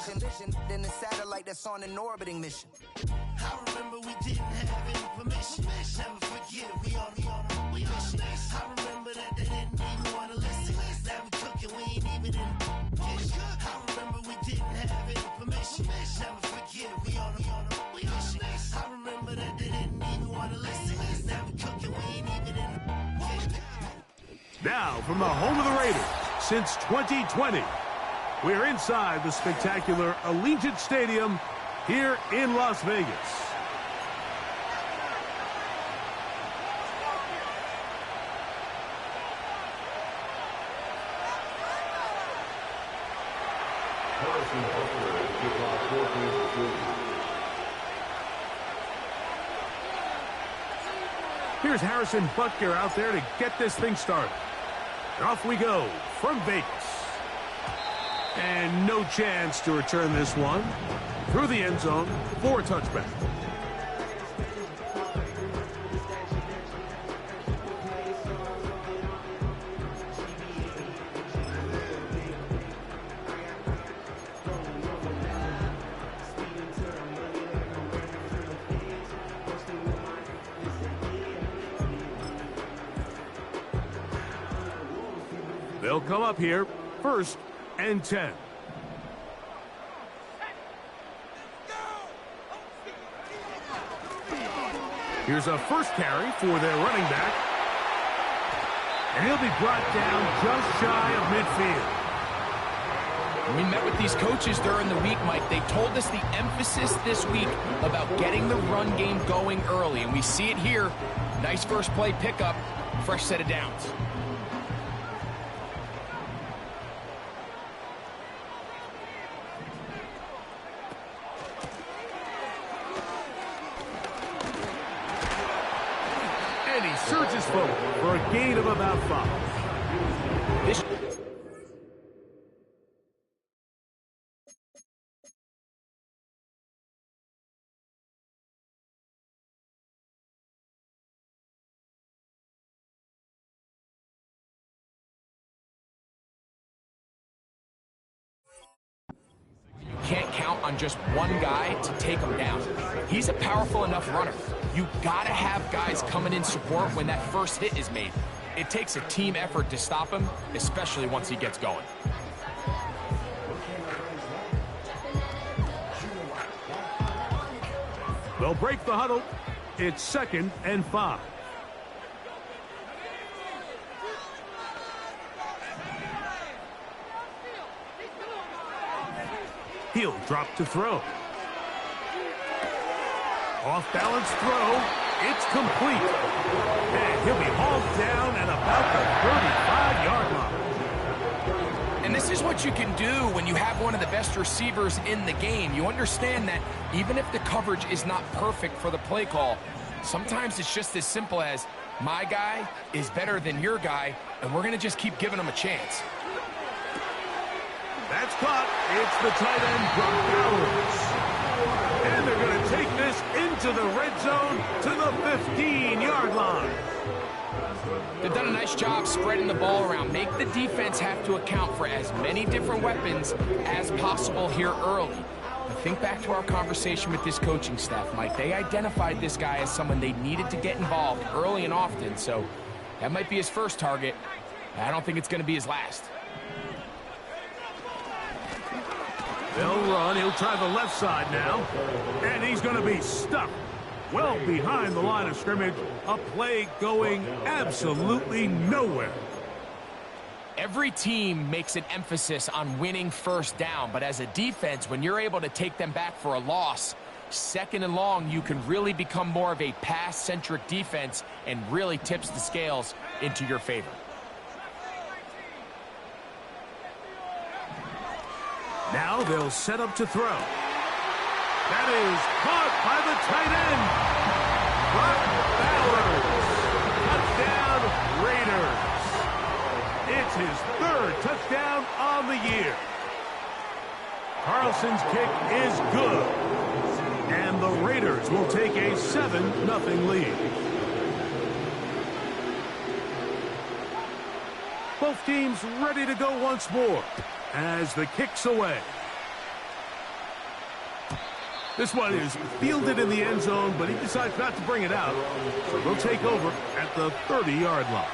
Than the satellite that's on an orbiting mission. I remember we didn't have any permission. Never forget we on a mission. I remember that they didn't even want to listen. Now we cooking, we ain't even in the kitchen. I remember we didn't have any permission. Never forget we on a mission. I remember that they didn't even want to listen. Now we cooking, we ain't even in the kitchen. Now from the home of the Raiders since 2020. We're inside the spectacular Allegiant Stadium here in Las Vegas. Here's Harrison Butker out there to get this thing started. And off we go from Vegas. And no chance to return this one through the end zone for a touchback. They'll come up here first and 10. Here's a first carry for their running back. And he'll be brought down just shy of midfield. We met with these coaches during the week, Mike. They told us the emphasis this week about getting the run game going early. And we see it here. Nice first play pickup, fresh set of downs. Surges forward for a gain of about 5. This can't count on just one guy to take him down. He's a powerful enough runner. You gotta have guys coming in support when that first hit is made. It takes a team effort to stop him, especially once he gets going. They'll break the huddle. It's 2nd and 5. He'll drop to throw. Off-balance throw. It's complete. And he'll be hauled down at about the 35-yard line. And this is what you can do when you have one of the best receivers in the game. You understand that even if the coverage is not perfect for the play call, sometimes it's just as simple as, my guy is better than your guy, and we're going to just keep giving him a chance. That's caught. It's the tight end, Brock Bowers. And they're going to take this into the red zone to the 15-yard line. They've done a nice job spreading the ball around. Make the defense have to account for as many different weapons as possible here early. But think back to our conversation with this coaching staff, Mike. They identified this guy as someone they needed to get involved early and often, so that might be his first target. I don't think it's going to be his last. They'll run. He'll try the left side now. And he's going to be stuck well behind the line of scrimmage. A play going absolutely nowhere. Every team makes an emphasis on winning first down, but as a defense, when you're able to take them back for a loss, 2nd and long, you can really become more of a pass-centric defense and really tips the scales into your favor. Now they'll set up to throw. That is caught by the tight end. Brock Bowers. Touchdown, Raiders. It's his 3rd touchdown on the year. Carlson's kick is good. And the Raiders will take a 7-0 lead. Both teams ready to go once more as the kick's away. This one is fielded in the end zone, but he decides not to bring it out. So they'll take over at the 30-yard line.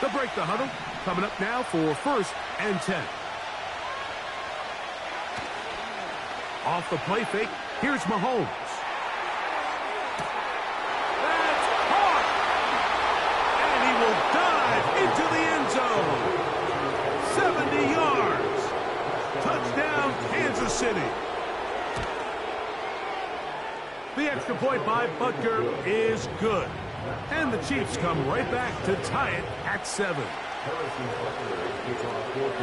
They'll break the huddle. Coming up now for 1st and 10. Off the play fake, here's Mahomes. That's caught! And he will dive into the end zone. 70 yards. Touchdown, Kansas City. The extra point by Butker is good. And the Chiefs come right back to tie it at 7.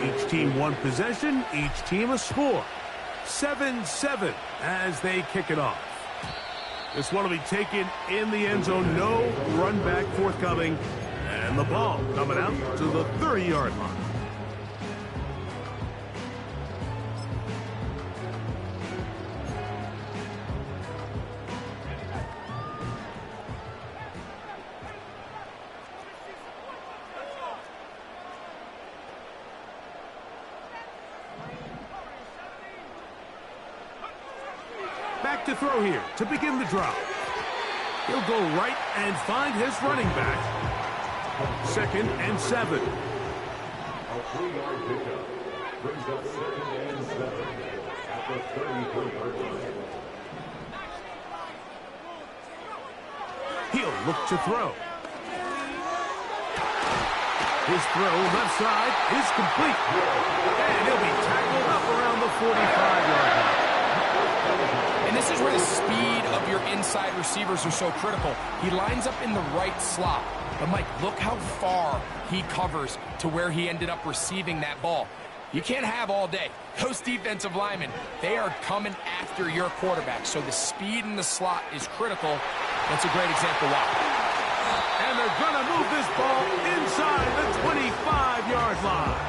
Each team one possession, each team a score. 7-7 as they kick it off. This one will be taken in the end zone. No run back forthcoming. And the ball coming out to the 30-yard line. Back to throw here to begin the drive. He'll go right and find his running back. 2nd and 7. A 3-yard pickup brings up 2nd and 7 at the 33-yard line. He'll look to throw. His throw left side is complete. And he'll be tackled up around the 45-yard line. And this is where the speed of your inside receivers are so critical. He lines up in the right slot. But, Mike, look how far he covers to where he ended up receiving that ball. You can't have all day. Those defensive linemen, they are coming after your quarterback. So the speed in the slot is critical. That's a great example why. And they're going to move this ball inside the 25-yard line.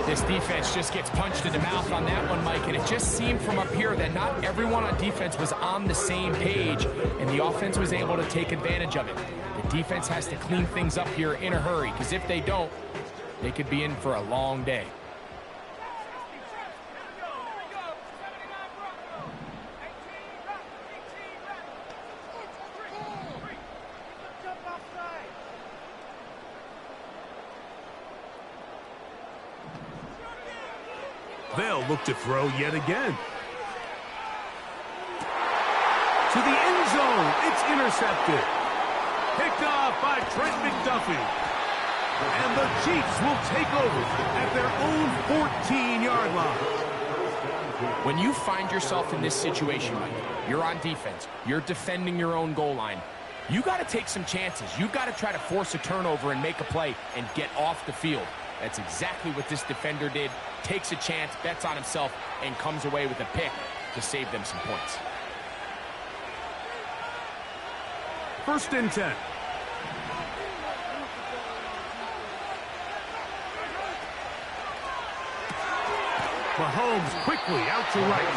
This defense just gets punched in the mouth on that one, Mike, and it just seemed from up here that not everyone on defense was on the same page, and the offense was able to take advantage of it. The defense has to clean things up here in a hurry, because if they don't, they could be in for a long day. They'll look to throw yet again. To the end zone. It's intercepted. Picked off by Trent McDuffie. And the Chiefs will take over at their own 14-yard line. When you find yourself in this situation, Mike, you're on defense, you're defending your own goal line, you got to take some chances. You got to try to force a turnover and make a play and get off the field. That's exactly what this defender did. Takes a chance, bets on himself, and comes away with a pick to save them some points. 1st and 10. Mahomes quickly out to right.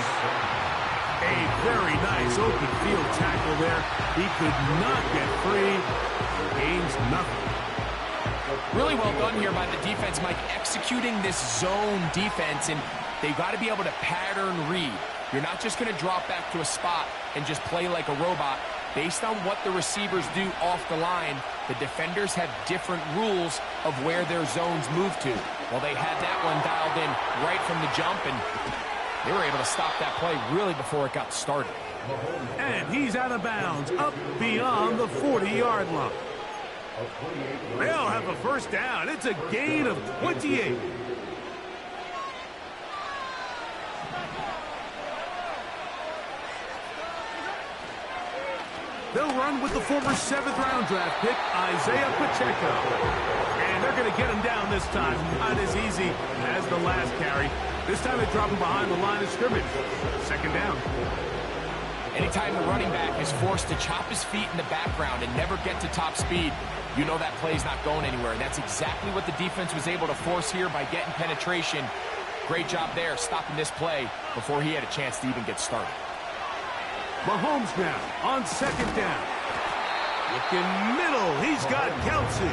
A very nice open field tackle there. He could not get free. Gains nothing. Really well done here by the defense, Mike, executing this zone defense, and they've got to be able to pattern read. You're not just going to drop back to a spot and just play like a robot. Based on what the receivers do off the line, the defenders have different rules of where their zones move to. Well, they had that one dialed in right from the jump, and they were able to stop that play really before it got started. And he's out of bounds, up beyond the 40-yard line. They'll have a 1st down. It's a gain of 28. They'll run with the former 7th-round draft pick, Isaiah Pacheco. And they're going to get him down this time. Not as easy as the last carry. This time they drop him behind the line of scrimmage. 2nd down. Anytime the running back is forced to chop his feet in the background and never get to top speed, you know that play's not going anywhere. And that's exactly what the defense was able to force here by getting penetration. Great job there, stopping this play before he had a chance to even get started. Mahomes now on second down. Looking middle. He's got Kelsey.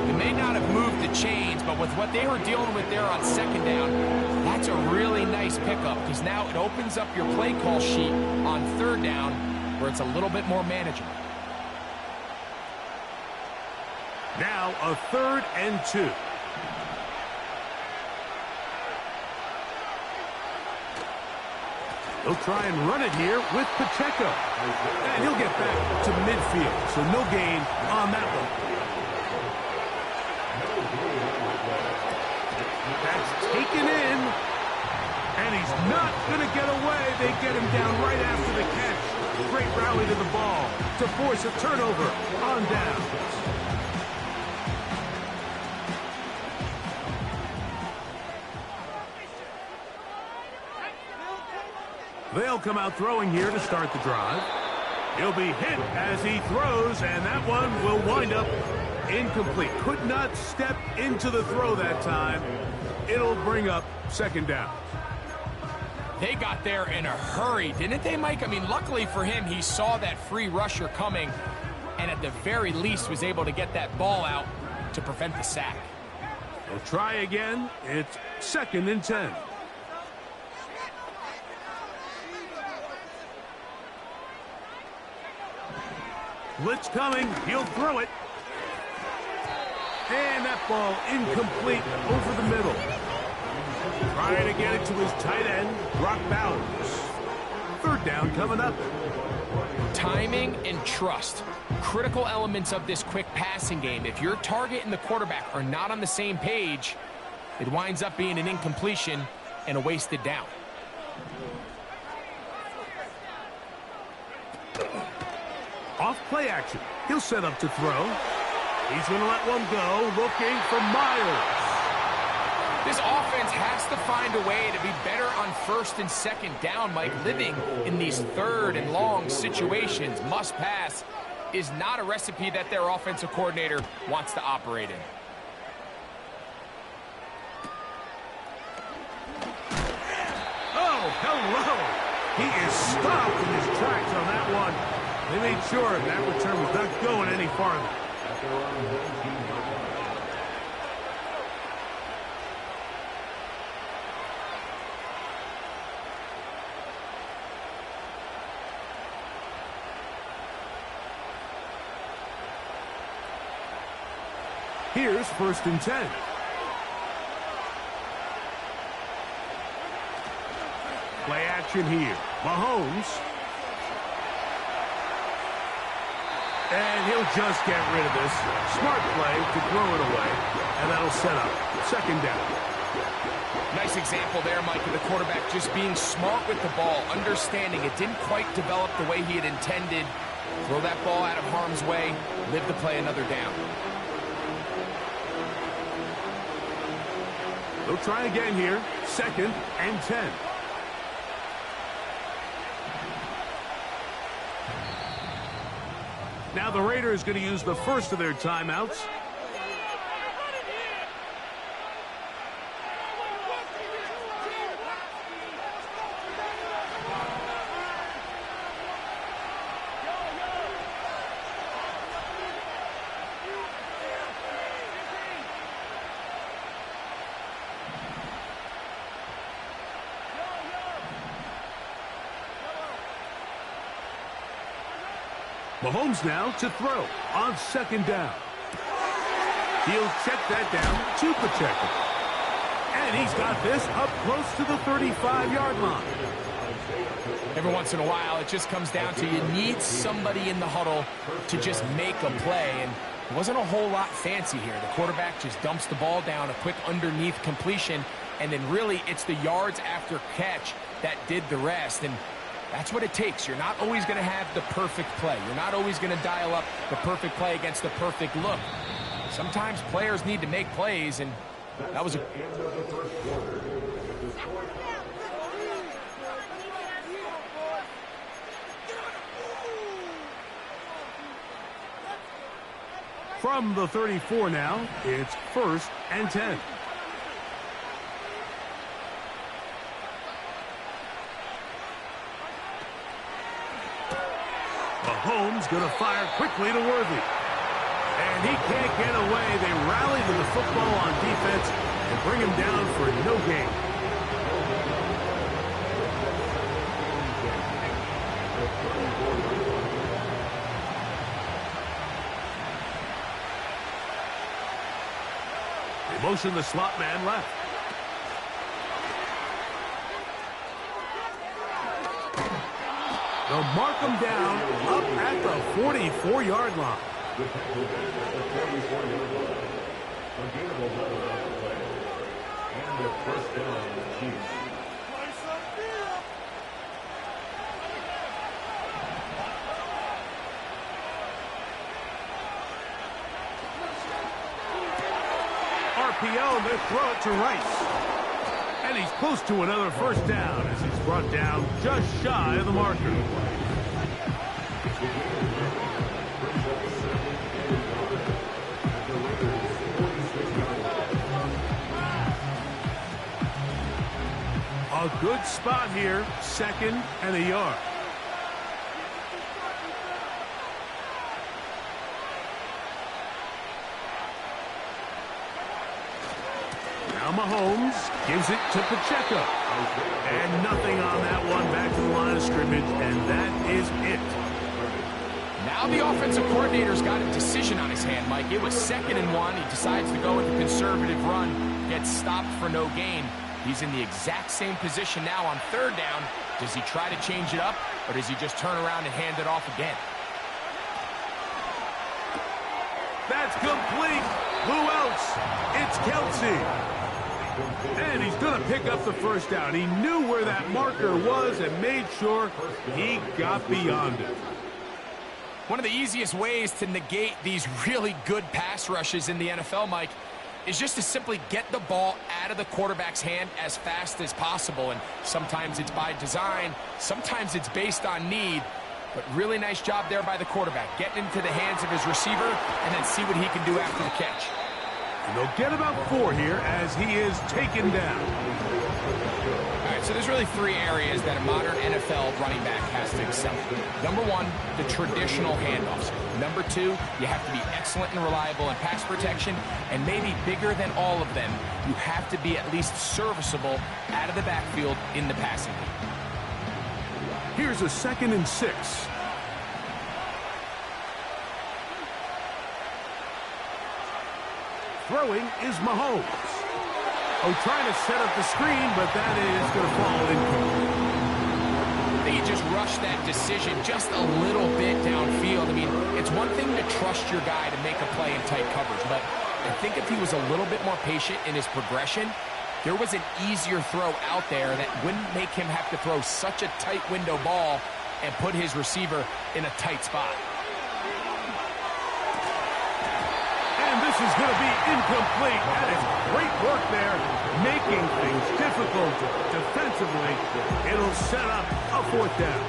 They may not have moved the chains, but with what they were dealing with there on second down, that's a really nice pickup because now it opens up your play call sheet on third down where it's a little bit more manageable. Now a 3rd and 2. He'll try and run it here with Pacheco. And he'll get back to midfield, so no gain on that one. That's taken in. And he's not going to get away. They get him down right after the catch. Great rally to the ball to force a turnover on downs. They'll come out throwing here to start the drive. He'll be hit as he throws, and that one will wind up incomplete. Could not step into the throw that time. It'll bring up second down. They got there in a hurry, didn't they, Mike? I mean, luckily for him, he saw that free rusher coming, and at the very least was able to get that ball out to prevent the sack. They'll try again. It's 2nd and 10. Blitz coming. He'll throw it. And that ball incomplete over the middle. Trying to get it to his tight end, Brock Bowers. 3rd down coming up. Timing and trust. Critical elements of this quick passing game. If your target and the quarterback are not on the same page, it winds up being an incompletion and a wasted down. Off play action. He'll set up to throw. He's going to let one go, looking for Myers. This offense has to find a way to be better on 1st and 2nd down, Mike. Living in these 3rd and long situations, must pass, is not a recipe that their offensive coordinator wants to operate in. Oh, hello. He is stopped in his tracks on that one. They made sure that return was not going any farther. Here's 1st and 10. Play action here. Mahomes. And he'll just get rid of this. Smart play to throw it away. And that'll set up 2nd down. Nice example there, Mike, of the quarterback just being smart with the ball, understanding it didn't quite develop the way he had intended. Throw that ball out of harm's way, live to play another down. They'll try again here. 2nd and 10. Now the Raiders going to use the first of their timeouts. Mahomes now to throw on 2nd down. He'll check that down to Pacheco. And he's got this up close to the 35-yard line. Every once in a while, it just comes down to you need somebody in the huddle to just make a play. And it wasn't a whole lot fancy here. The quarterback just dumps the ball down, a quick underneath completion, and then really it's the yards after catch that did the rest. And that's what it takes. You're not always going to have the perfect play. You're not always going to dial up the perfect play against the perfect look. Sometimes players need to make plays, and that was a... From the 34 now, it's 1st and 10. Mahomes going to fire quickly to Worthy. And he can't get away. They rally to the football on defense and bring him down for no gain. They motion the slot man left. They'll mark him down up at the 44-yard line. The tackle at the 44-yard line. A gainable number on the play. And a first down, Chiefs. RPO, and they throw it to Rice. And he's close to another first down as he's brought down just shy of the marker. A good spot here, 2nd and a yard. Now Mahomes gives it to Pacheco. And nothing on that one, back to the line of scrimmage, and that is it. Now the offensive coordinator's got a decision on his hand, Mike. It was 2nd and 1. He decides to go with a conservative run, gets stopped for no gain. He's in the exact same position now on 3rd down. Does he try to change it up, or does he just turn around and hand it off again? That's complete. Who else? It's Kelce. And he's going to pick up the first down. He knew where that marker was and made sure he got beyond it. One of the easiest ways to negate these really good pass rushes in the NFL, Mike, is just to simply get the ball out of the quarterback's hand as fast as possible. And sometimes it's by design, sometimes it's based on need. But really nice job there by the quarterback, getting into the hands of his receiver and then see what he can do after the catch. And they'll get about 4 here as he is taken down. All right, so there's really 3 areas that a modern NFL running back has to excel. Number 1, the traditional handoffs. Number 2, you have to be excellent and reliable in pass protection. And maybe bigger than all of them, you have to be at least serviceable out of the backfield in the passing game. Here's a 2nd and 6. Throwing is Mahomes. Oh, trying to set up the screen, but that is going to fall incomplete. I think he just rushed that decision just a little bit downfield. I mean, it's one thing to trust your guy to make a play in tight coverage, but I think if he was a little bit more patient in his progression, there was an easier throw out there that wouldn't make him have to throw such a tight window ball and put his receiver in a tight spot. And this is going to be incomplete. That is great work there, making things difficult defensively. It'll set up a 4th down.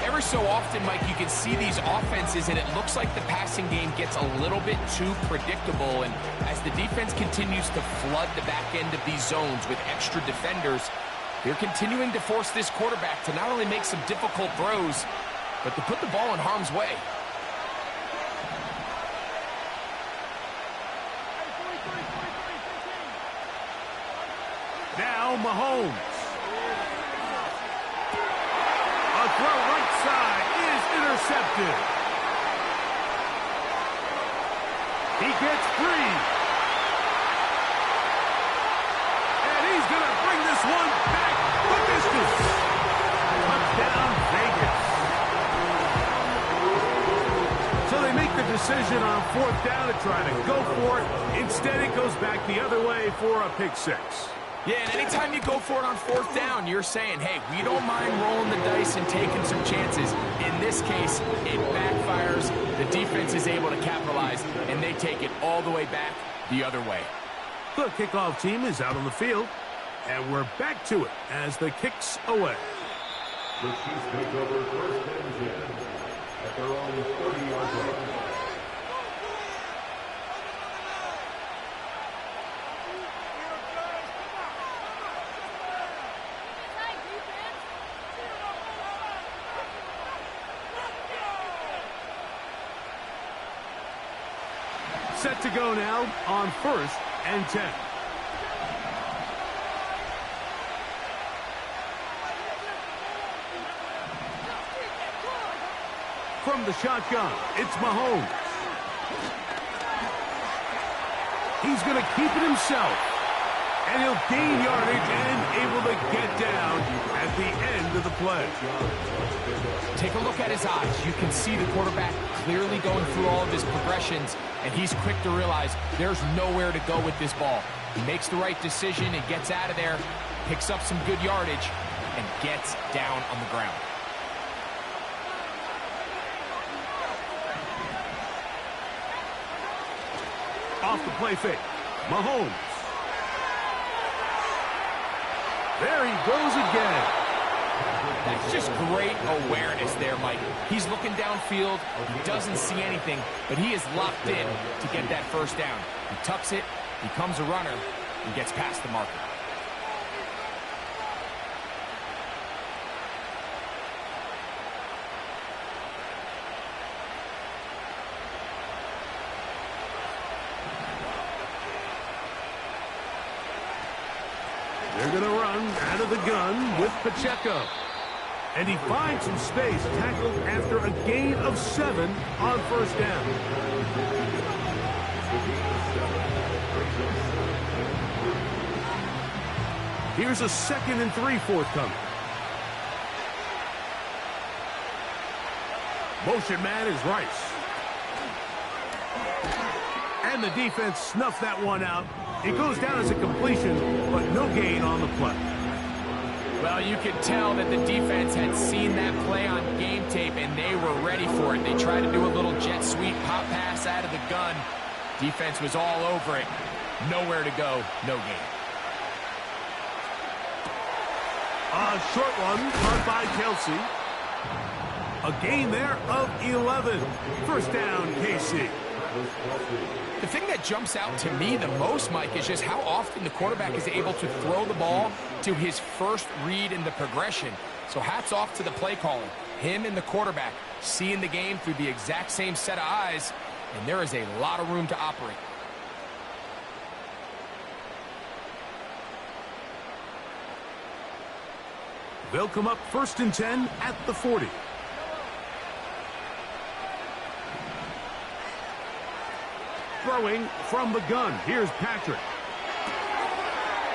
Every so often, Mike, you can see these offenses, and it looks like the passing game gets a little bit too predictable. And as the defense continues to flood the back end of these zones with extra defenders, they're continuing to force this quarterback to not only make some difficult throws, but to put the ball in harm's way. Now Mahomes. A throw right side is intercepted. He gets free. And he's going to bring this one back the distance. Touchdown, Vegas. So they make the decision on 4th down to try to go for it. Instead, it goes back the other way for a pick 6. Yeah, and anytime you go for it on 4th down, you're saying, hey, we don't mind rolling the dice and taking some chances. In this case, it backfires. The defense is able to capitalize, and they take it all the way back the other way. The kickoff team is out on the field, and we're back to it as the kick's away. The Chiefs take over 1st and 10 at their own 30-yard line. Set to go now on 1st and 10. From the shotgun, it's Mahomes. He's going to keep it himself. And he'll gain yardage and able to get down at the end of the play. Take a look at his eyes. You can see the quarterback clearly going through all of his progressions, and he's quick to realize there's nowhere to go with this ball. He makes the right decision and gets out of there, picks up some good yardage, and gets down on the ground. Off the play fake, Mahomes. There he goes again. That's just great awareness there, Mike. He's looking downfield. He doesn't see anything, but he is locked in to get that first down. He tucks it, becomes a runner, and gets past the marker. They're going to run out of the gun with Pacheco. And he finds some space, tackled after a gain of 7 on 1st down. Here's a 2nd and 3 forthcoming. Motion man is Rice. And the defense snuffed that one out. It goes down as a completion, but no gain on the play. Well, you could tell that the defense had seen that play on game tape, and they were ready for it. They tried to do a little jet sweep, pop pass out of the gun. Defense was all over it. Nowhere to go, no gain. A short one caught by Kelsey. A gain there of 11. First down, KC. The thing that jumps out to me the most, Mike, is just how often the quarterback is able to throw the ball to his first read in the progression. So hats off to the play caller. Him and the quarterback seeing the game through the exact same set of eyes, and there is a lot of room to operate. They'll come up 1st and 10 at the 40. Throwing from the gun. Here's Patrick.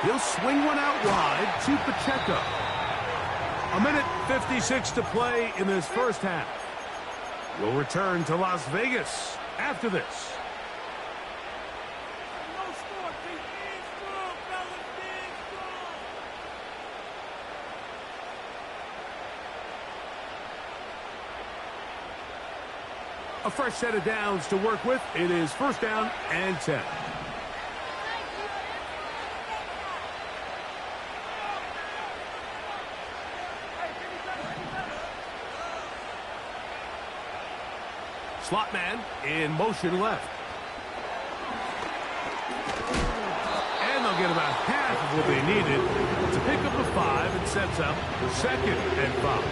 He'll swing one out wide to Pacheco. 1:56 to play in this first half. We'll return to Las Vegas after this. A fresh set of downs to work with. It is 1st down and 10. Slot man in motion left. And they'll get about half of what they needed to pick up a 5 and sets up 2nd and 5.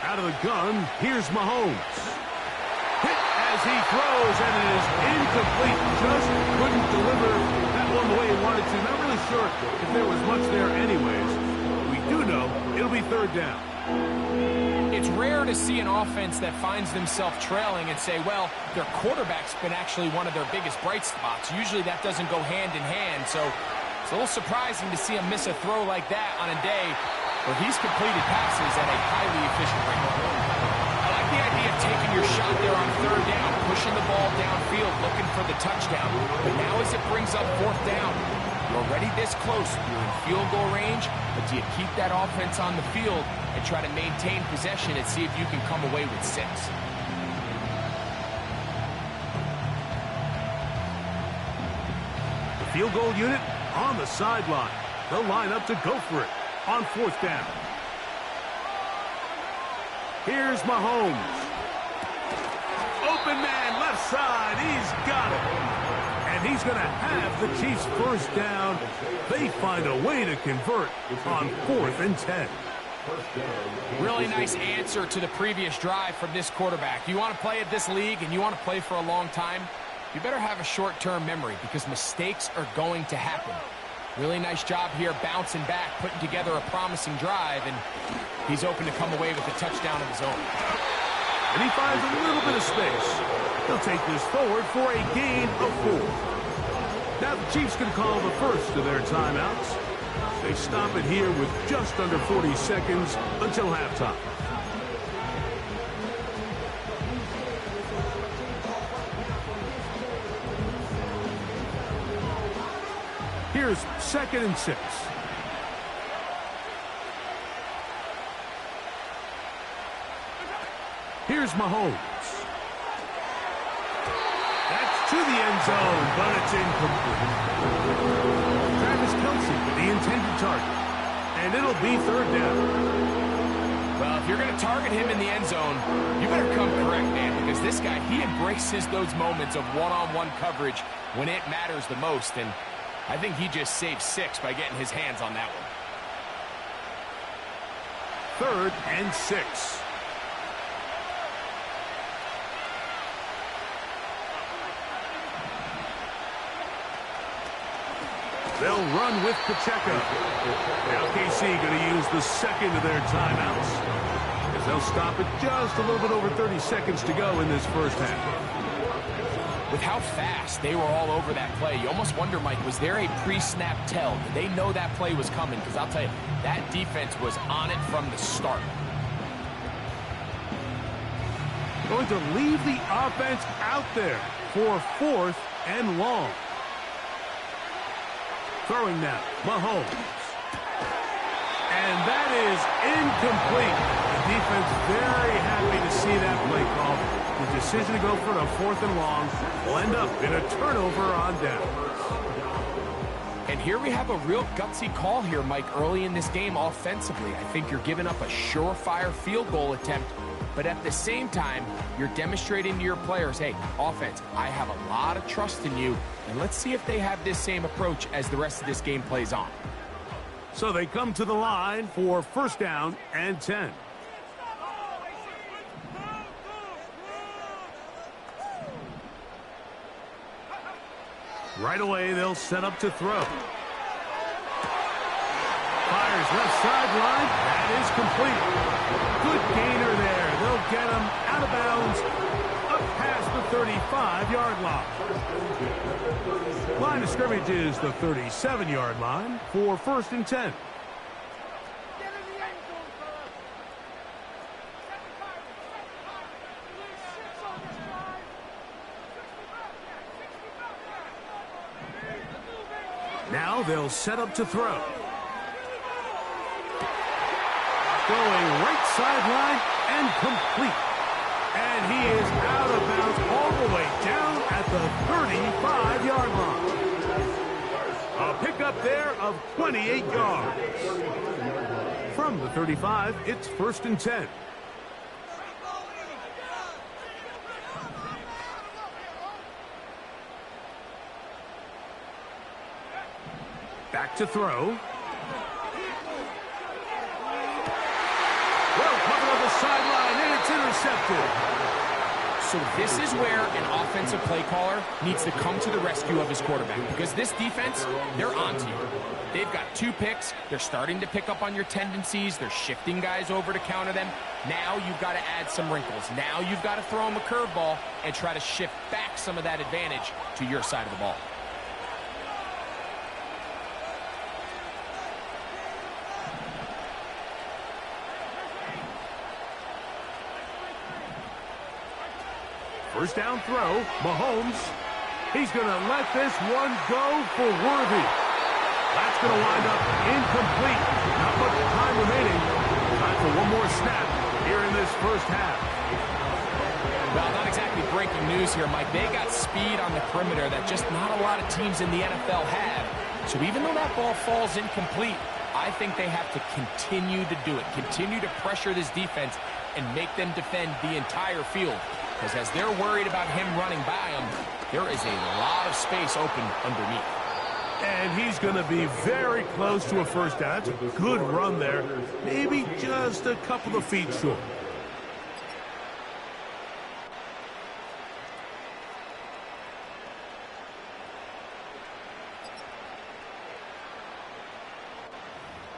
Out of the gun, here's Mahomes. Hit as he throws, and it is incomplete. Just couldn't deliver that one the way he wanted to. Not really sure if there was much there anyways. We do know it'll be 3rd down. It's rare to see an offense that finds themselves trailing and say, well, their quarterback's been actually one of their biggest bright spots. Usually that doesn't go hand in hand, so it's a little surprising to see him miss a throw like that on a day where he's completed passes at a highly efficient rate. I like the idea of taking your shot there on 3rd down, pushing the ball downfield, looking for the touchdown. But now as it brings up 4th down, you're already this close. You're in field goal range, but do you keep that offense on the field and try to maintain possession and see if you can come away with 6? The field goal unit on the sideline. They'll line up to go for it on 4th down. Here's Mahomes. Open man, left side. He's got it. And And he's going to have the Chiefs first down. They find a way to convert on 4th and 10. Really nice answer to the previous drive from this quarterback. You want to play at this league and you want to play for a long time, you better have a short-term memory because mistakes are going to happen. Really nice job here bouncing back, putting together a promising drive, and he's open to come away with a touchdown of his own. And he finds a little bit of space. They'll take this forward for a gain of 4. Now the Chiefs can call the first of their timeouts. They stop it here with just under 40 seconds until halftime. Here's 2nd and 6. Here's Mahomes. That's to the end zone, but it's incomplete. Travis Kelce with the intended target. And it'll be 3rd down. Well, if you're going to target him in the end zone, you better come correct, man, because this guy, he embraces those moments of one-on-one coverage when it matters the most, and I think he just saved 6 by getting his hands on that one. 3rd and 6. They'll run with Pacheco. Now KC going to use the second of their timeouts, as they'll stop it just a little bit over 30 seconds to go in this first half. With how fast they were all over that play, you almost wonder, Mike, was there a pre-snap tell? Did they know that play was coming? Because I'll tell you, that defense was on it from the start. Going to leave the offense out there for 4th and long. Throwing now, Mahomes. And that is incomplete. The defense very happy to see that play call. The decision to go for a 4th and long will end up in a turnover on down. And here we have a real gutsy call here, Mike, early in this game offensively. I think you're giving up a surefire field goal attempt, but at the same time, you're demonstrating to your players, hey, offense, I have a lot of trust in you, and let's see if they have this same approach as the rest of this game plays on. So they come to the line for 1st down and 10. Right away, they'll set up to throw. Fires left sideline. That is complete. Good gainer there. They'll get him out of bounds up past the 35-yard line. Line of scrimmage is the 37-yard line for 1st and 10. Now they'll set up to throw. Going right sideline and complete. And he is out of bounds all the way down at the 35-yard line. A pickup there of 28 yards. From the 35, it's 1st and 10. Back to throw. Well covered on the sideline, and it's intercepted. So this is where an offensive play caller needs to come to the rescue of his quarterback, because this defense, they're onto you. They've got 2 picks. They're starting to pick up on your tendencies. They're shifting guys over to counter them. Now you've got to add some wrinkles. Now you've got to throw them a curveball and try to shift back some of that advantage to your side of the ball. First down throw, Mahomes. He's going to let this one go for Worthy. That's going to wind up incomplete. Not much time remaining. Time for one more snap here in this first half. Well, not exactly breaking news here, Mike. They got speed on the perimeter that just not a lot of teams in the NFL have. So even though that ball falls incomplete, I think they have to continue to do it. Continue to pressure this defense and make them defend the entire field. Because as they're worried about him running by them, There is a lot of space open underneath. And he's going to be very close to a first down. That's a good run there. Maybe just a couple of feet short.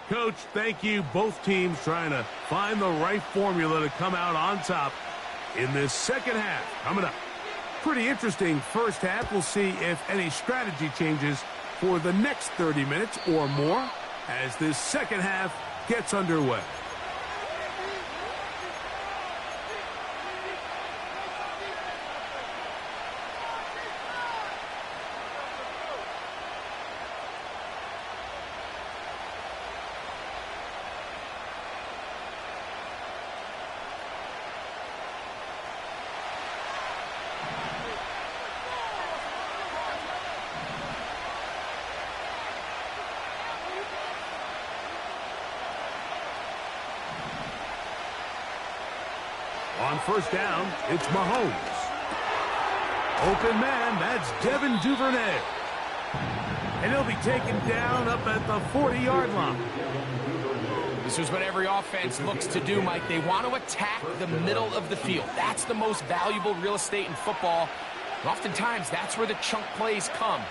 Coach, thank you. Both teams trying to find the right formula to come out on top in this second half. Coming up. Pretty interesting first half. We'll see if any strategy changes for the next 30 minutes or more as this second half gets underway. On first down, it's Mahomes. Open man, that's Devin Duvernay. And he'll be taken down up at the 40-yard line. This is what every offense looks to do, Mike. They want to attack the middle of the field. That's the most valuable real estate in football. And oftentimes, that's where the chunk plays come.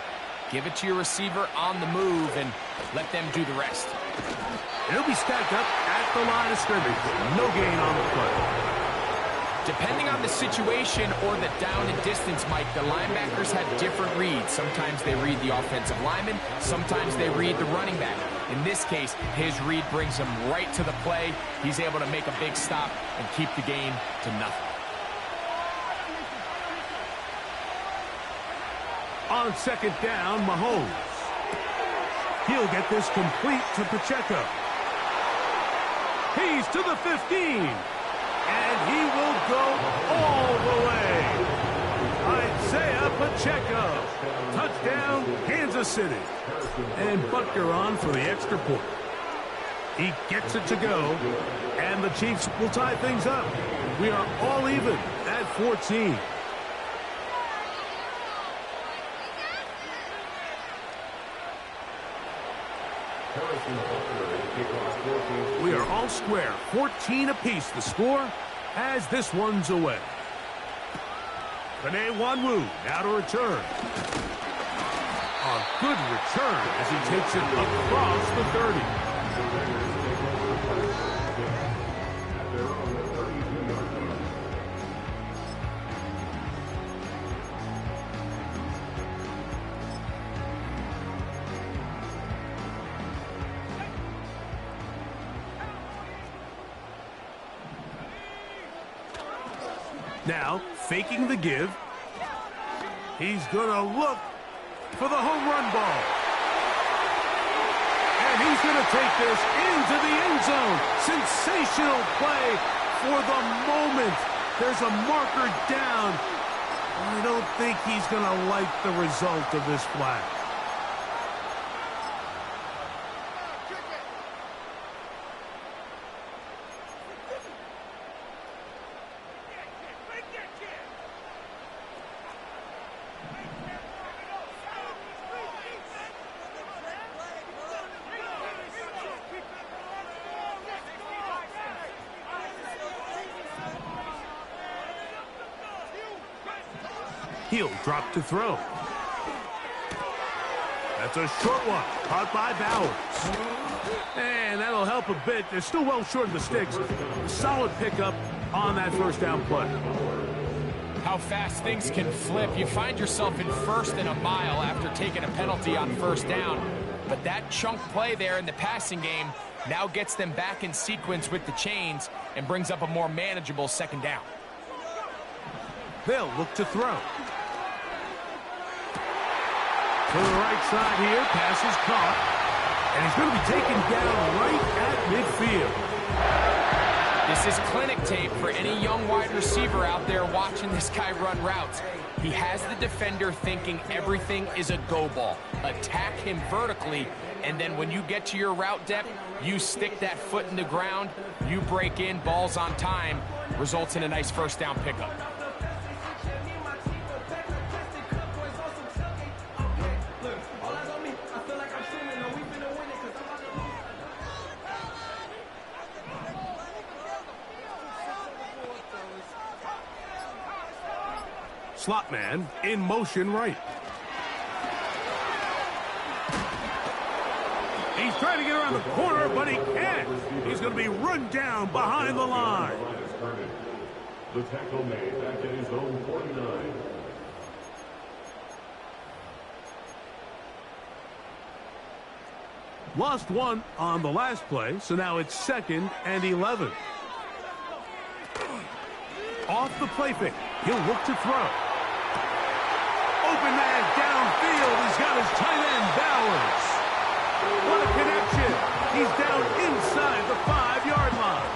Give it to your receiver on the move and let them do the rest. And he'll be stacked up at the line of scrimmage. No gain on the play. Depending on the situation or the down and distance, Mike, the linebackers have different reads. Sometimes they read the offensive lineman. Sometimes they read the running back. In this case, his read brings him right to the play. He's able to make a big stop and keep the game to nothing. On second down, Mahomes. He'll get this complete to Pacheco. He's to the 15. And he will go all the way. Isaiah Pacheco. Touchdown, Kansas City. And Butker on for the extra point. He gets it to go. And the Chiefs will tie things up. We are all even at 14. We are all square. 14 apiece the score as this one's away. Kene Nwangwu now to return. A good return as he takes it across the 30. Now, faking the give. He's going to look for the home run ball. And he's going to take this into the end zone. Sensational play for the moment. There's a marker down. I don't think he's going to like the result of this flag. He'll drop to throw. That's a short one, caught by Bowers. And that'll help a bit. They're still well short of the sticks. Solid pickup on that first down play. How fast things can flip. You find yourself in first and a mile after taking a penalty on first down. But that chunk play there in the passing game now gets them back in sequence with the chains and brings up a more manageable second down. They'll look to throw. To the right side here, pass is caught. And he's going to be taken down right at midfield. This is clinic tape for any young wide receiver out there watching this guy run routes. He has the defender thinking everything is a go ball. Attack him vertically, and then when you get to your route depth, you stick that foot in the ground, you break in, balls on time, results in a nice first down pickup. Slot man in motion right. He's trying to get around the corner, but he can't. He's going to be run down behind the line. The tackle made back at his own 49. Lost one on the last play, so now it's 2nd and 11. Off the play fake. He'll look to throw. Open man downfield. He's got his tight end, Bowers. What a connection. He's down inside the 5-yard line.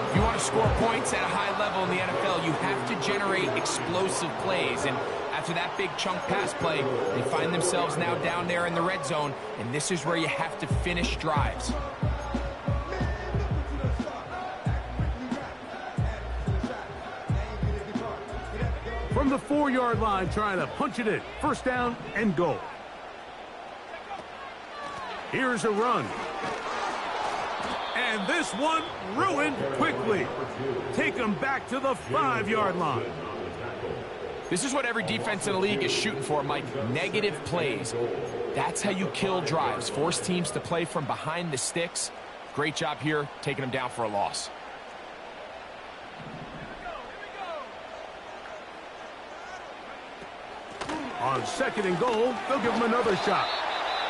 If you want to score points at a high level in the NFL, you have to generate explosive plays. And after that big chunk pass play, they find themselves now down there in the red zone, and this is where you have to finish drives. From the 4-yard line, trying to punch it in. 1st down and goal. Here's a run. And this one ruined quickly. Take him back to the 5-yard line. This is what every defense in the league is shooting for, Mike. Negative plays. That's how you kill drives. Force teams to play from behind the sticks. Great job here, taking them down for a loss. On 2nd and goal, they'll give him another shot.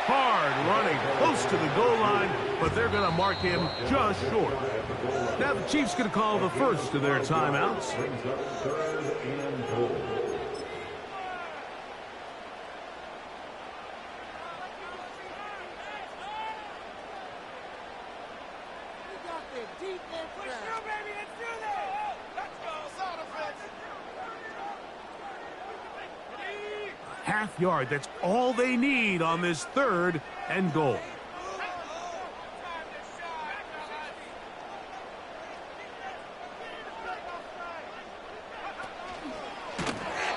Hard running close to the goal line, but they're going to mark him just short. Now the Chiefs going to call the first of their timeouts. Brings up 3rd and goal. Half yard, that's all they need on this 3rd and goal.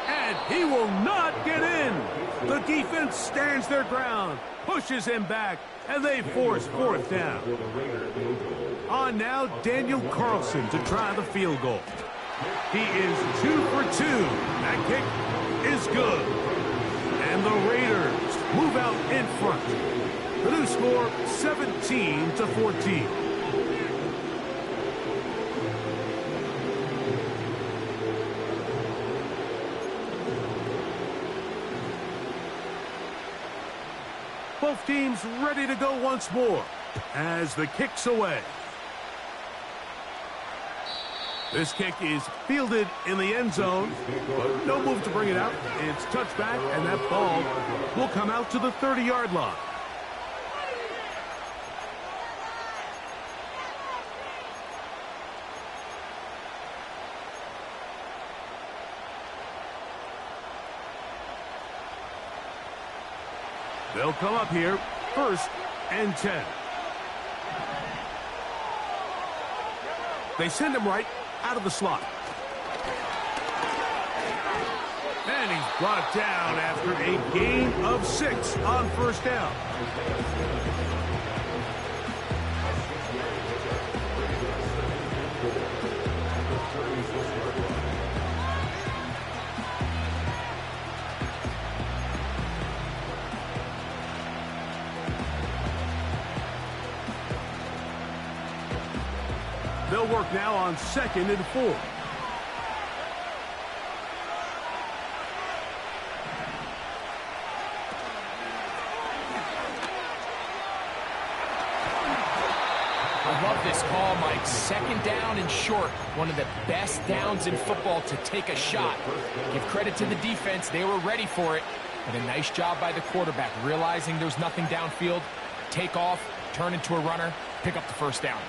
And he will not get in. The defense stands their ground, pushes him back, and they force 4th down. On now, Daniel Carlson to try the field goal. He is 2 for 2. That kick is good. And the Raiders move out in front. The new score, 17-14. Both teams ready to go once more as the kick's away. This kick is fielded in the end zone, but no move to bring it out. It's touchback, and that ball will come out to the 30-yard line. They'll come up here, 1st and 10. They send him right out of the slot. And he's brought down after a gain of 6 on 1st down. They'll work now on 2nd and 4. I love this call, Mike. 2nd down and short. One of the best downs in football to take a shot. Give credit to the defense. They were ready for it. And a nice job by the quarterback, realizing there's nothing downfield. Take off, turn into a runner, pick up the 1st down.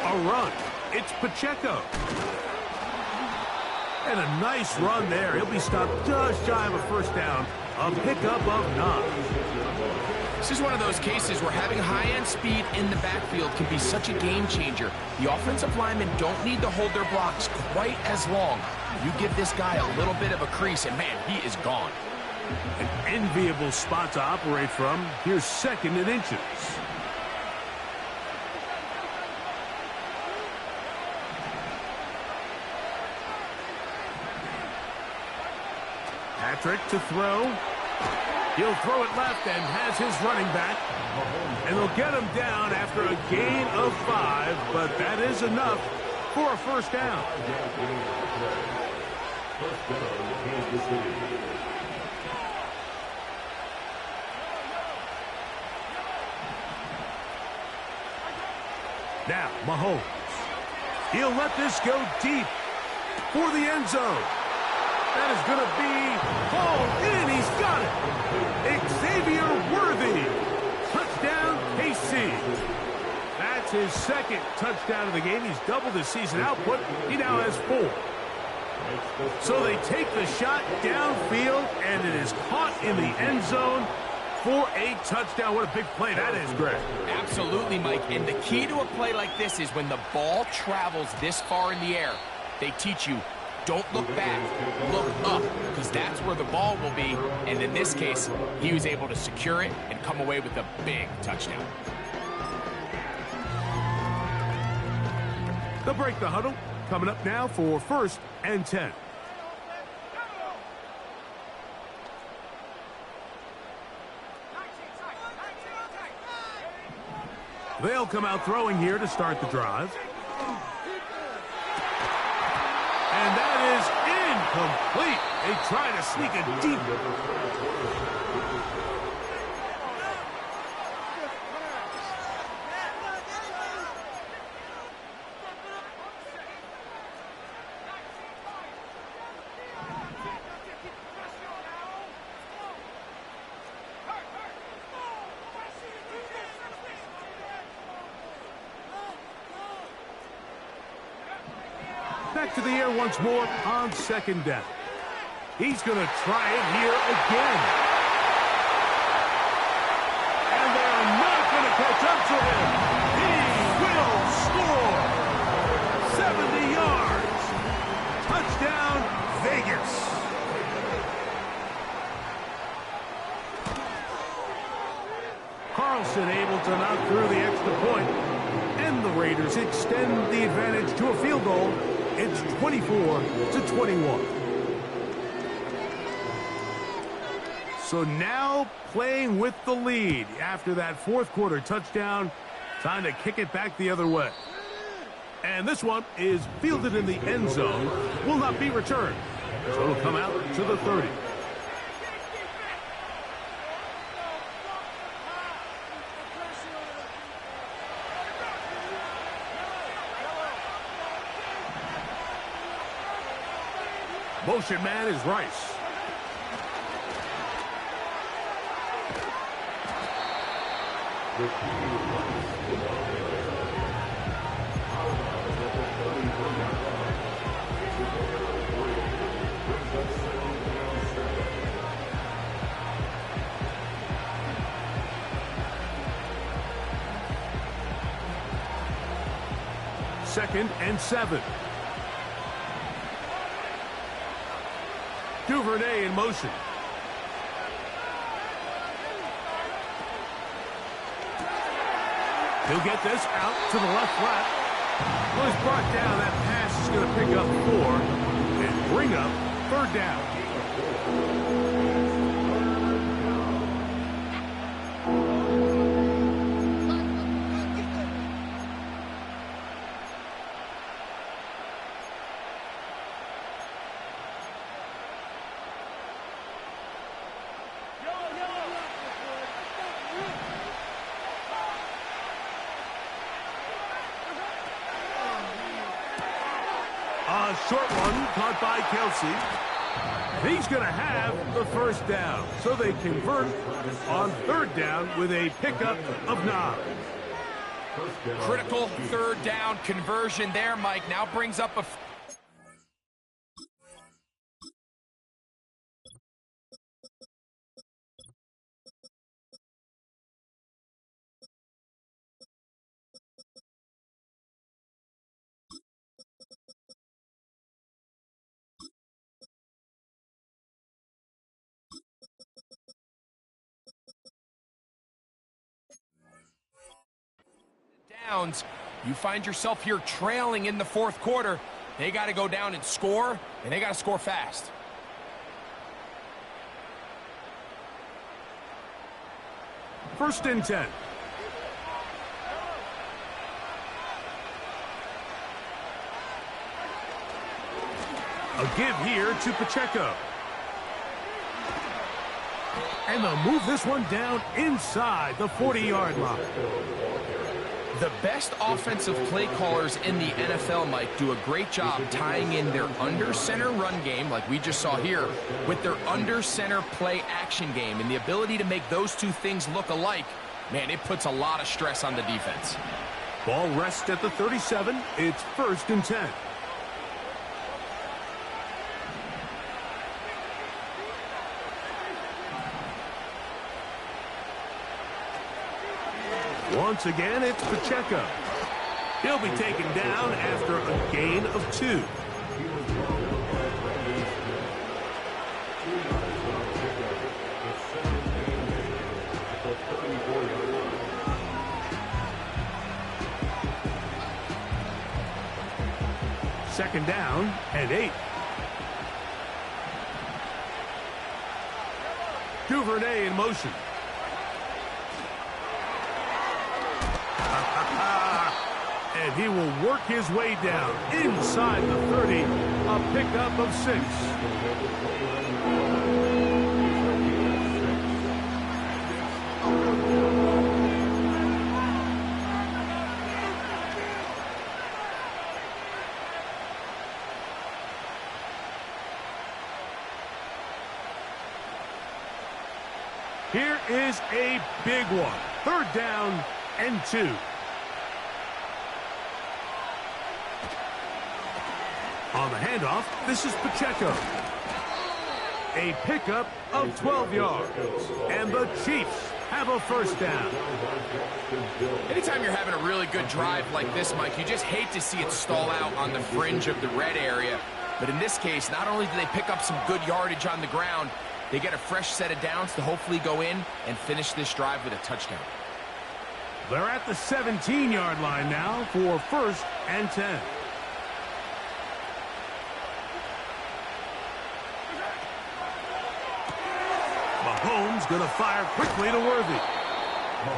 A run. It's Pacheco. And a nice run there. He'll be stopped just shy of a 1st down. A pickup of 9. This is one of those cases where having high-end speed in the backfield can be such a game changer. The offensive linemen don't need to hold their blocks quite as long. You give this guy a little bit of a crease, and man, he is gone. An enviable spot to operate from. Here's 2nd and inches. Patrick to throw. He'll throw it left and has his running back. And they'll get him down after a gain of 5, but that is enough for a first down. First down, Kansas City. Now, Mahomes. He'll let this go deep for the end zone. That is going to be hauled in. He's got it. Xavier Worthy. Touchdown, KC. That's his 2nd touchdown of the game. He's doubled his season output. He now has 4. So they take the shot downfield, and it is caught in the end zone for a touchdown. What a big play that is, Greg. Absolutely, Mike. And the key to a play like this is when the ball travels this far in the air, they teach you, don't look back, look up, because that's where the ball will be. And in this case, he was able to secure it and come away with a big touchdown. They'll break the huddle. Coming up now for 1st and 10. They'll come out throwing here to start the drive. And that is incomplete. They try to sneak it deep. Back to the air once more on 2nd down. He's going to try it here again. And they are not going to catch up to him. He will score. 70 yards. Touchdown, Vegas. Carlson able to knock through the extra point. And the Raiders extend the advantage to a field goal. It's 24-21. So now playing with the lead after that 4th quarter touchdown. Time to kick it back the other way. And this one is fielded in the end zone. Will not be returned. So it'll come out to the 30. Motion man is Rice. Second and 7. Duvernay in motion. He'll get this out to the left flat. Was brought down. That pass is going to pick up 4 and bring up 3rd down. A short one caught by Kelsey. He's going to have the 1st down. So they convert on 3rd down with a pickup of 9. Critical 3rd down conversion there, Mike. Now brings up a downs. You find yourself here trailing in the fourth quarter. They got to go down and score, and they got to score fast. First and 10. A give here to Pacheco. And they'll move this one down inside the 40-yard line. The best offensive play callers in the NFL, Mike, do a great job tying in their under-center run game, like we just saw here, with their under-center play action game. And the ability to make those two things look alike, man, it puts a lot of stress on the defense. Ball rests at the 37. It's first and 10. Once again, it's Pacheco. He'll be taken down after a gain of 2. Second down and 8. Duvernay in motion. And he will work his way down inside the 30, a pickup of 6. Here is a big one. Third down and 2. On the handoff, this is Pacheco. A pickup of 12 yards. And the Chiefs have a first down. Anytime you're having a really good drive like this, Mike, you just hate to see it stall out on the fringe of the red area. But in this case, not only do they pick up some good yardage on the ground, they get a fresh set of downs to hopefully go in and finish this drive with a touchdown. They're at the 17-yard line now for first and 10. Mahomes going to fire quickly to Worthy.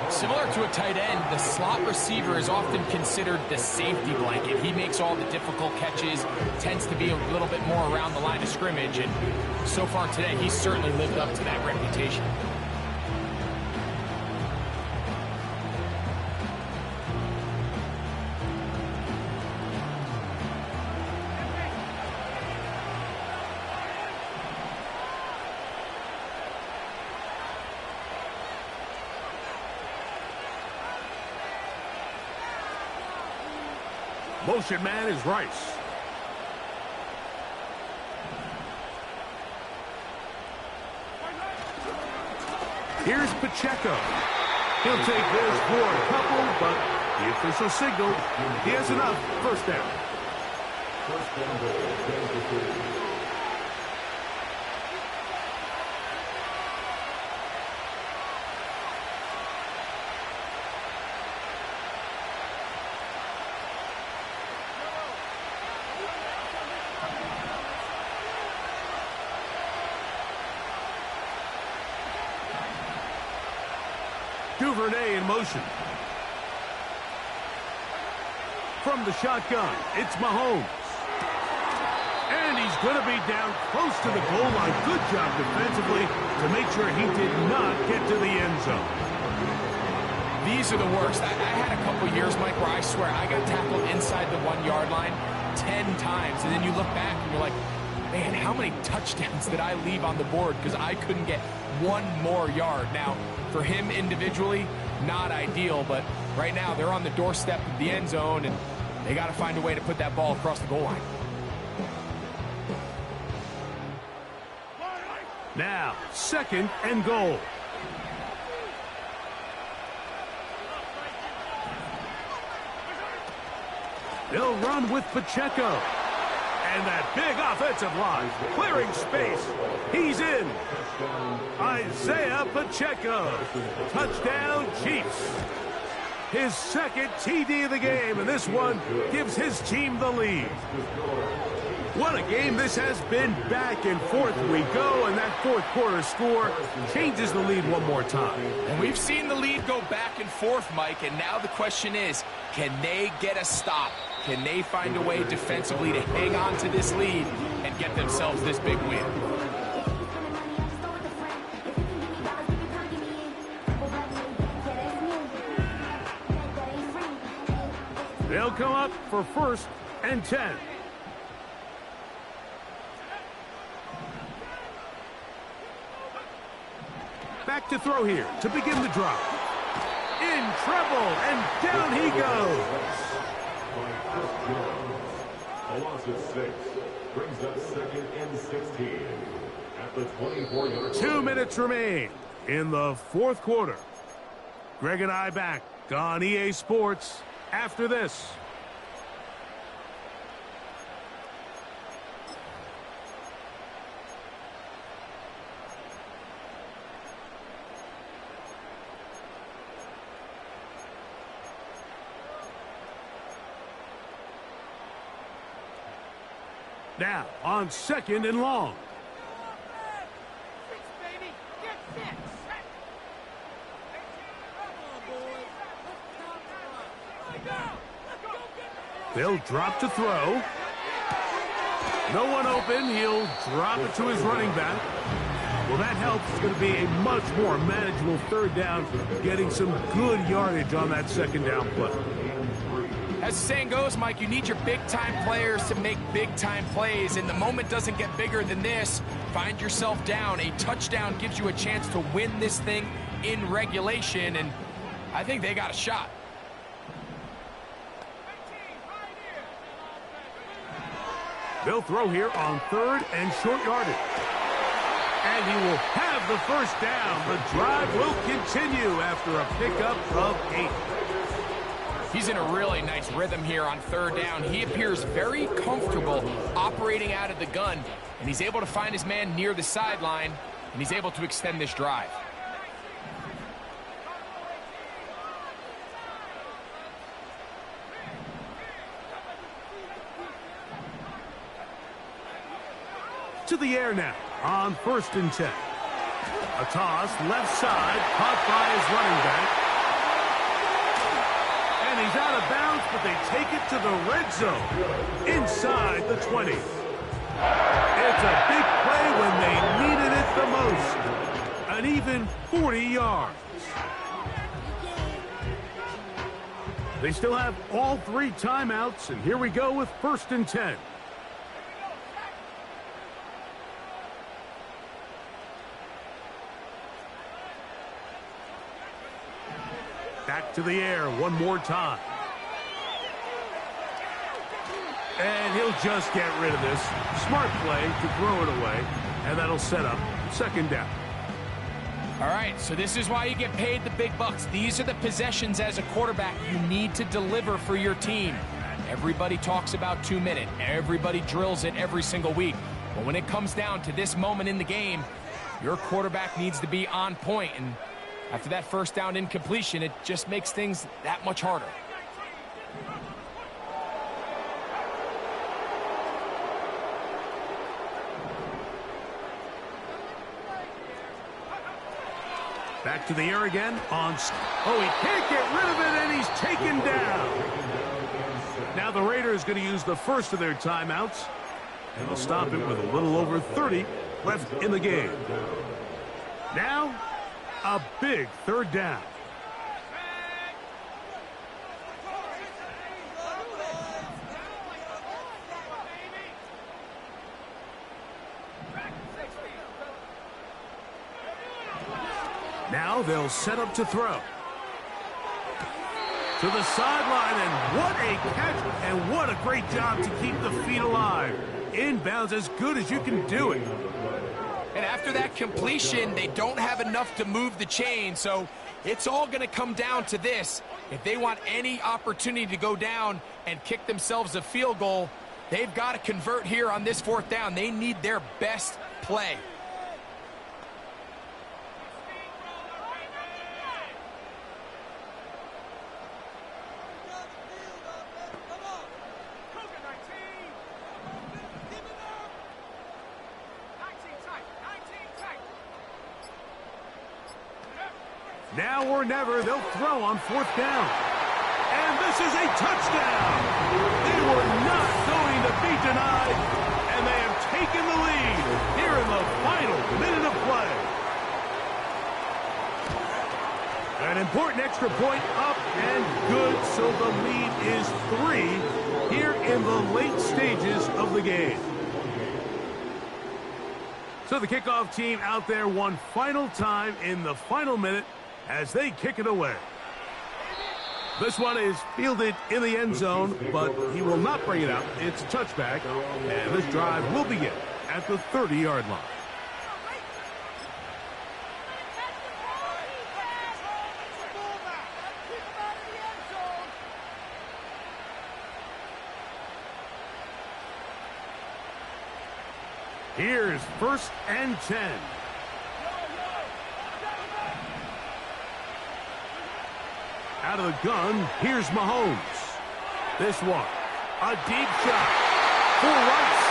Similar to a tight end, the slot receiver is often considered the safety blanket. He makes all the difficult catches, tends to be a little bit more around the line of scrimmage, and so far today, he's certainly lived up to that reputation. Motion man is Rice. Here's Pacheco. He'll take this for a couple, but the official signal, he has enough. First down. First down goal, Duvernay in motion. From the shotgun, it's Mahomes. And he's going to be down close to the goal line. Good job defensively to make sure he did not get to the end zone. These are the worst. I had a couple years, Mike, where I swear I got tackled inside the 1-yard line 10 times. And then you look back and you're like, man, how many touchdowns did I leave on the board because I couldn't get one more yard? Now, for him individually, not ideal, but right now they're on the doorstep of the end zone, and they got to find a way to put that ball across the goal line. Now, second and goal. They'll run with Pacheco. And that big offensive line, clearing space. He's in. Isaiah Pacheco. Touchdown, Chiefs. his second TD of the game, and this one gives his team the lead. What a game this has been. Back and forth we go, and that fourth quarter score changes the lead one more time. And we've seen the lead go back and forth, Mike, and now the question is, can they get a stop? Can they find a way defensively to hang on to this lead and get themselves this big win? They'll come up for 1st and 10. Back to throw here to begin the drive. In trouble, and down he goes. A loss of 6 brings up 2nd and 16 at the 24-yard. 2 minutes remain in the fourth quarter. Greg and I back on EA Sports after this. Now on 2nd and long. They'll drop to throw. No one open. He'll drop it to his running back. Well, that helps. It's going to be a much more manageable 3rd down, getting some good yardage on that 2nd down play. As the saying goes, Mike, you need your big-time players to make big-time plays, and the moment doesn't get bigger than this. Find yourself down. A touchdown gives you a chance to win this thing in regulation, and I think they got a shot. They'll throw here on 3rd and short yardage. And he will have the 1st down. The drive will continue after a pickup of 8. He's in a really nice rhythm here on 3rd down. He appears very comfortable operating out of the gun, and he's able to find his man near the sideline, and he's able to extend this drive. To the air now on 1st and 10. A toss left side, caught by his running back. And he's out of bounds, but they take it to the red zone inside the 20. It's a big play when they needed it the most. An even 40 yards. They still have all 3 timeouts, and here we go with 1st and 10. Back to the air one more time. And he'll just get rid of this. Smart play to throw it away, and that'll set up 2nd down. All right, so this is why you get paid the big bucks. These are the possessions as a quarterback you need to deliver for your team. Everybody talks about 2-minute. Everybody drills it every single week. But when it comes down to this moment in the game, your quarterback needs to be on point, and after that 1st down incompletion, it just makes things that much harder. Back to the air again on... Oh, he can't get rid of it, and he's taken down. Now the Raiders going to use the 1st of their timeouts, and they'll stop it with a little over 30 left in the game. Now, a big 3rd down. Now they'll set up to throw. To the sideline, and what a catch, and what a great job to keep the feet alive. Inbounds as good as you can do it. And after that completion, they don't have enough to move the chain, so it's all going to come down to this. If they want any opportunity to go down and kick themselves a field goal, they've got to convert here on this 4th down. They need their best play. Now or never, they'll throw on 4th down. And this is a touchdown. They were not going to be denied, and they have taken the lead here in the final minute of play. An important extra point up and good, so the lead is 3 here in the late stages of the game. So the kickoff team out there one final time in the final minute as they kick it away. This one is fielded in the end zone, but he will not bring it out. It's a touchback, and this drive will begin at the 30-yard line. Here's 1st and 10. Out of the gun, here's Mahomes. This one, a deep shot for Rice.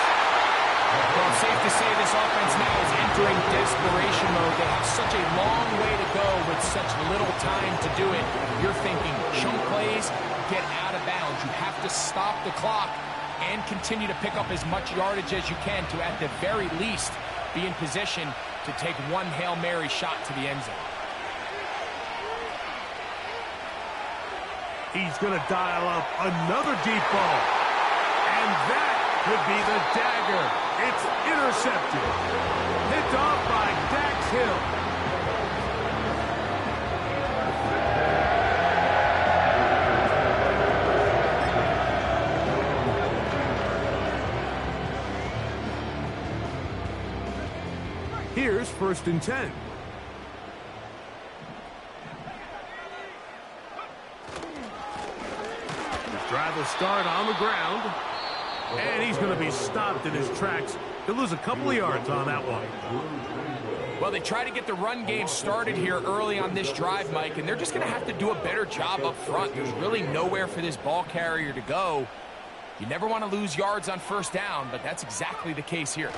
Well, it's safe to say this offense now is entering desperation mode. They have such a long way to go with such little time to do it. You're thinking chunk plays, get out of bounds. You have to stop the clock and continue to pick up as much yardage as you can to, at the very least, be in position to take one Hail Mary shot to the end zone. He's going to dial up another deep ball. And that could be the dagger. It's intercepted. Picked off by Dax Hill. Here's 1st and 10. This drive will start on the ground. And he's going to be stopped in his tracks. He'll lose a couple of yards on that one. Well, they try to get the run game started here early on this drive, Mike, and they're just going to have to do a better job up front. There's really nowhere for this ball carrier to go. You never want to lose yards on 1st down, but that's exactly the case here.